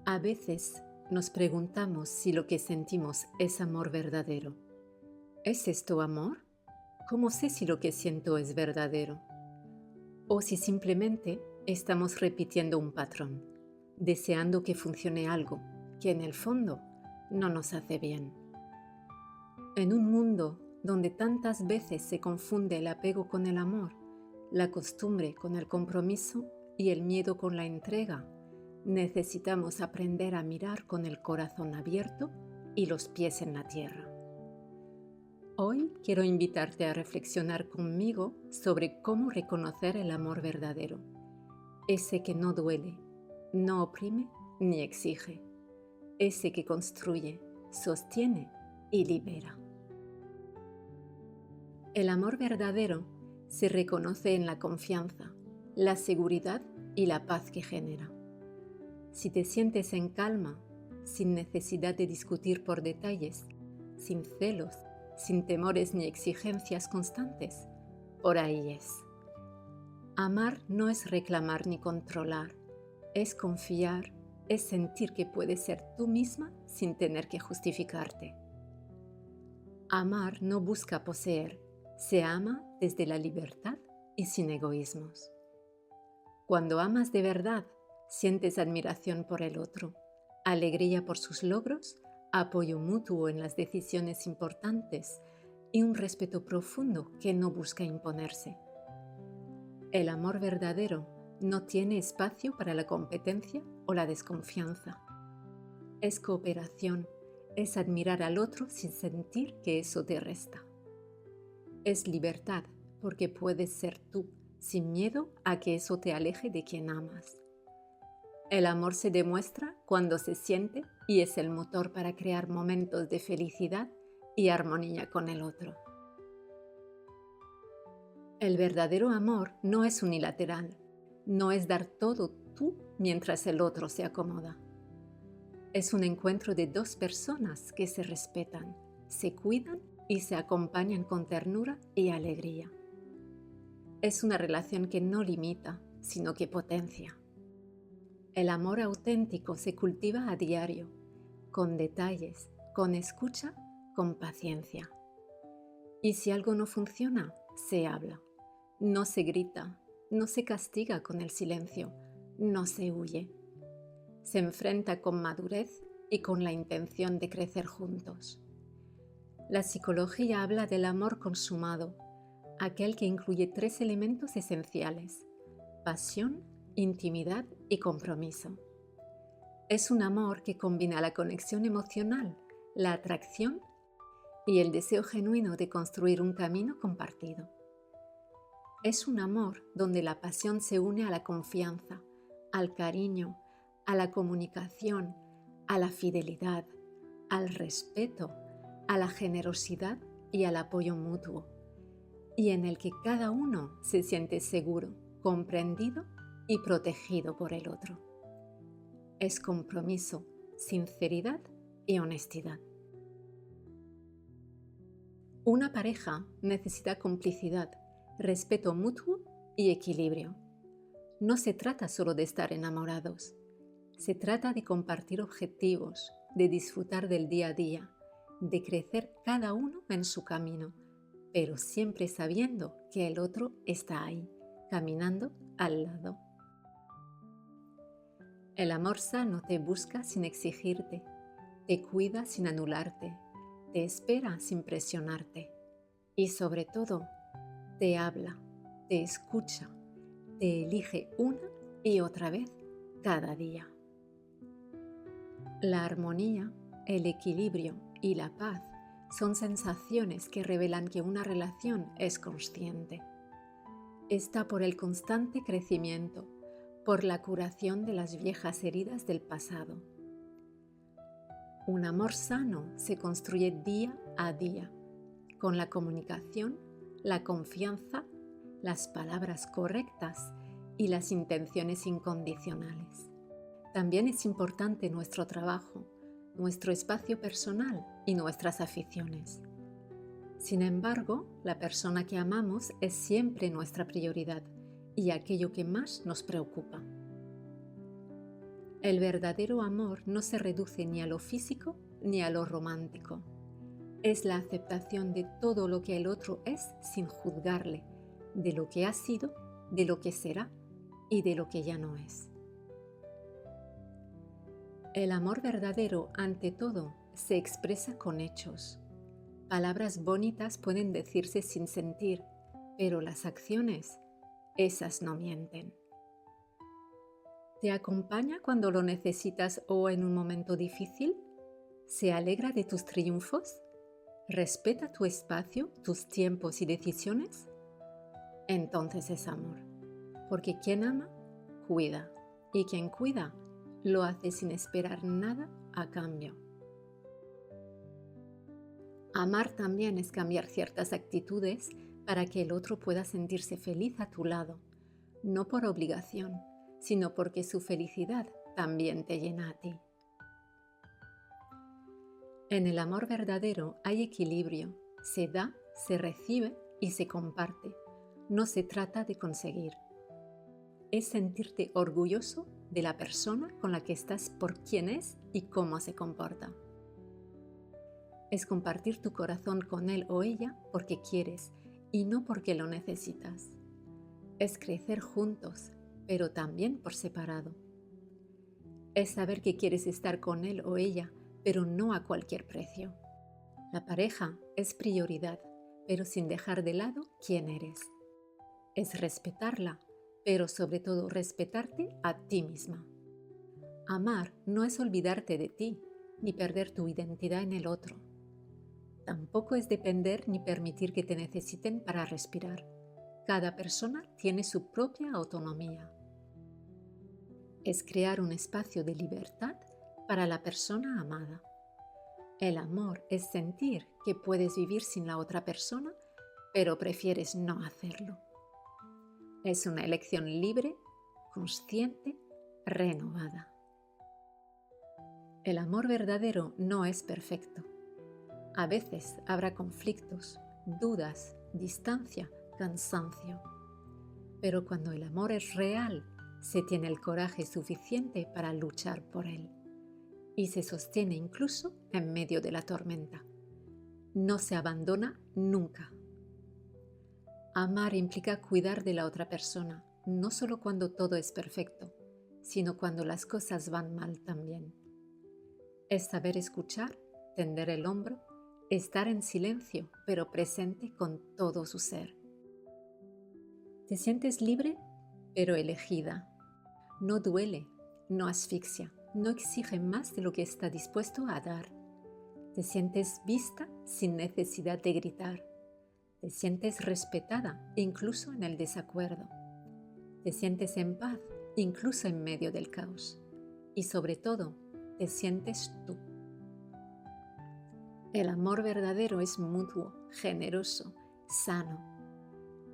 A veces nos preguntamos si lo que sentimos es amor verdadero. ¿Es esto amor? ¿Cómo sé si lo que siento es verdadero? O si simplemente estamos repitiendo un patrón, deseando que funcione algo que en el fondo no nos hace bien. En un mundo donde tantas veces se confunde el apego con el amor, la costumbre con el compromiso y el miedo con la entrega, necesitamos aprender a mirar con el corazón abierto y los pies en la tierra. Hoy quiero invitarte a reflexionar conmigo sobre cómo reconocer el amor verdadero, ese que no duele, no oprime ni exige, ese que construye, sostiene y libera. El amor verdadero se reconoce en la confianza, la seguridad y la paz que genera. Si te sientes en calma, sin necesidad de discutir por detalles, sin celos, sin temores ni exigencias constantes, por ahí es. Amar no es reclamar ni controlar, es confiar, es sentir que puedes ser tú misma sin tener que justificarte. Amar no busca poseer, se ama desde la libertad y sin egoísmos. Cuando amas de verdad, sientes admiración por el otro, alegría por sus logros, apoyo mutuo en las decisiones importantes y un respeto profundo que no busca imponerse. El amor verdadero no tiene espacio para la competencia o la desconfianza. Es cooperación, es admirar al otro sin sentir que eso te resta. Es libertad porque puedes ser tú, sin miedo a que eso te aleje de quien amas. El amor se demuestra cuando se siente y es el motor para crear momentos de felicidad y armonía con el otro. El verdadero amor no es unilateral, no es dar todo tú mientras el otro se acomoda. Es un encuentro de dos personas que se respetan, se cuidan y se acompañan con ternura y alegría. Es una relación que no limita, sino que potencia. El amor auténtico se cultiva a diario, con detalles, con escucha, con paciencia. Y si algo no funciona, se habla. No se grita, no se castiga con el silencio, no se huye. Se enfrenta con madurez y con la intención de crecer juntos. La psicología habla del amor consumado, aquel que incluye 3 elementos esenciales: pasión, intimidad y compromiso. Es un amor que combina la conexión emocional, la atracción y el deseo genuino de construir un camino compartido. Es un amor donde la pasión se une a la confianza, al cariño, a la comunicación, a la fidelidad, al respeto, a la generosidad y al apoyo mutuo, y en el que cada uno se siente seguro, comprendido y protegido por el otro. Es compromiso, sinceridad y honestidad. Una pareja necesita complicidad, respeto mutuo y equilibrio. No se trata solo de estar enamorados, se trata de compartir objetivos, de disfrutar del día a día, de crecer cada uno en su camino, pero siempre sabiendo que el otro está ahí, caminando al lado. El amor sano te busca sin exigirte, te cuida sin anularte, te espera sin presionarte y sobre todo te habla, te escucha, te elige una y otra vez cada día. La armonía, el equilibrio y la paz son sensaciones que revelan que una relación es consciente. Está por el constante crecimiento, por la curación de las viejas heridas del pasado. Un amor sano se construye día a día, con la comunicación, la confianza, las palabras correctas y las intenciones incondicionales. También es importante nuestro trabajo, nuestro espacio personal y nuestras aficiones. Sin embargo, la persona que amamos es siempre nuestra prioridad y aquello que más nos preocupa. El verdadero amor no se reduce ni a lo físico ni a lo romántico. Es la aceptación de todo lo que el otro es sin juzgarle, de lo que ha sido, de lo que será y de lo que ya no es. El amor verdadero, ante todo, se expresa con hechos. Palabras bonitas pueden decirse sin sentir, pero las acciones, esas no mienten. ¿Te acompaña cuando lo necesitas o en un momento difícil? ¿Se alegra de tus triunfos? ¿Respeta tu espacio, tus tiempos y decisiones? Entonces es amor, porque quien ama, cuida, y quien cuida, lo hace sin esperar nada a cambio. Amar también es cambiar ciertas actitudes para que el otro pueda sentirse feliz a tu lado, no por obligación, sino porque su felicidad también te llena a ti. En el amor verdadero hay equilibrio, se da, se recibe y se comparte. No se trata de conseguir. Es sentirte orgulloso de la persona con la que estás por quién es y cómo se comporta. Es compartir tu corazón con él o ella porque quieres y no porque lo necesitas. Es crecer juntos, pero también por separado. Es saber que quieres estar con él o ella, pero no a cualquier precio. La pareja es prioridad, pero sin dejar de lado quién eres. Es respetarla, pero sobre todo respetarte a ti misma. Amar no es olvidarte de ti, ni perder tu identidad en el otro. Tampoco es depender ni permitir que te necesiten para respirar. Cada persona tiene su propia autonomía. Es crear un espacio de libertad para la persona amada. El amor es sentir que puedes vivir sin la otra persona, pero prefieres no hacerlo. Es una elección libre, consciente, renovada. El amor verdadero no es perfecto. A veces habrá conflictos, dudas, distancia, cansancio. Pero cuando el amor es real, se tiene el coraje suficiente para luchar por él. Y se sostiene incluso en medio de la tormenta. No se abandona nunca. Amar implica cuidar de la otra persona, no solo cuando todo es perfecto, sino cuando las cosas van mal también. Es saber escuchar, tender el hombro, estar en silencio, pero presente con todo su ser. Te sientes libre, pero elegida. No duele, no asfixia, no exige más de lo que está dispuesto a dar. Te sientes vista sin necesidad de gritar. Te sientes respetada, incluso en el desacuerdo. Te sientes en paz, incluso en medio del caos. Y sobre todo, te sientes tú. El amor verdadero es mutuo, generoso, sano.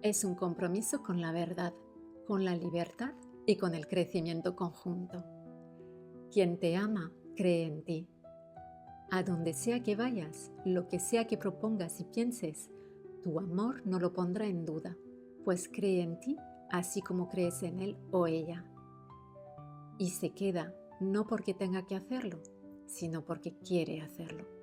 Es un compromiso con la verdad, con la libertad y con el crecimiento conjunto. Quien te ama, cree en ti. A donde sea que vayas, lo que sea que propongas y pienses, tu amor no lo pondrá en duda, pues cree en ti así como crees en él o ella. Y se queda no porque tenga que hacerlo, sino porque quiere hacerlo.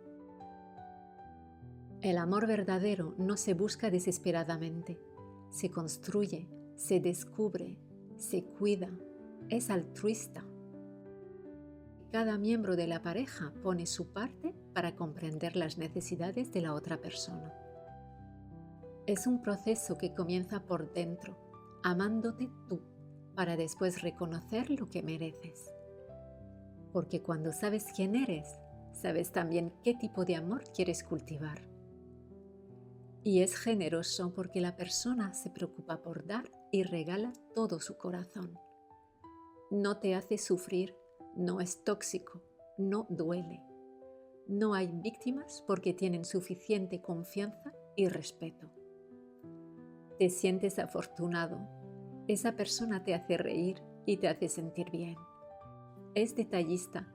El amor verdadero no se busca desesperadamente, se construye, se descubre, se cuida, es altruista. Cada miembro de la pareja pone su parte para comprender las necesidades de la otra persona. Es un proceso que comienza por dentro, amándote tú, para después reconocer lo que mereces. Porque cuando sabes quién eres, sabes también qué tipo de amor quieres cultivar. Y es generoso porque la persona se preocupa por dar y regala todo su corazón. No te hace sufrir, no es tóxico, no duele. No hay víctimas porque tienen suficiente confianza y respeto. Te sientes afortunado. Esa persona te hace reír y te hace sentir bien. Es detallista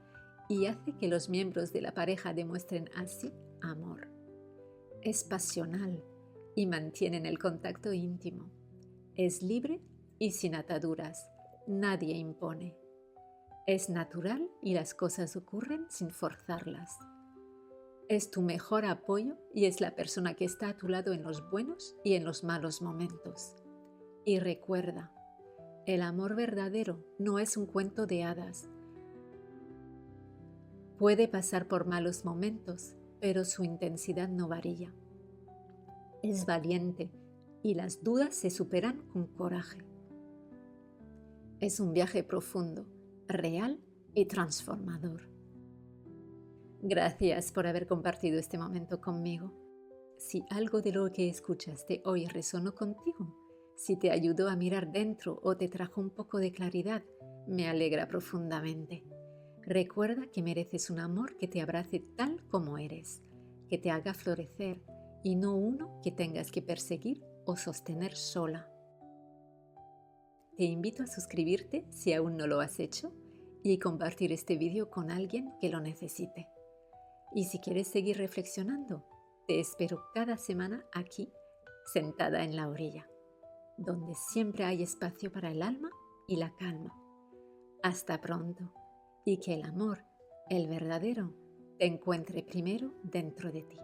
y hace que los miembros de la pareja demuestren así amor. Es pasional y mantienen el contacto íntimo. Es libre y sin ataduras. Nadie impone. Es natural y las cosas ocurren sin forzarlas. Es tu mejor apoyo y es la persona que está a tu lado en los buenos y en los malos momentos. Y recuerda, el amor verdadero no es un cuento de hadas. Puede pasar por malos momentos, pero su intensidad no varía. Es valiente y las dudas se superan con coraje. Es un viaje profundo, real y transformador. Gracias por haber compartido este momento conmigo. Si algo de lo que escuchaste hoy resonó contigo, si te ayudó a mirar dentro o te trajo un poco de claridad, me alegra profundamente. Recuerda que mereces un amor que te abrace tal como eres, que te haga florecer y no uno que tengas que perseguir o sostener sola. Te invito a suscribirte si aún no lo has hecho y compartir este vídeo con alguien que lo necesite. Y si quieres seguir reflexionando, te espero cada semana aquí, sentada en la orilla, donde siempre hay espacio para el alma y la calma. Hasta pronto, y que el amor, el verdadero, te encuentre primero dentro de ti.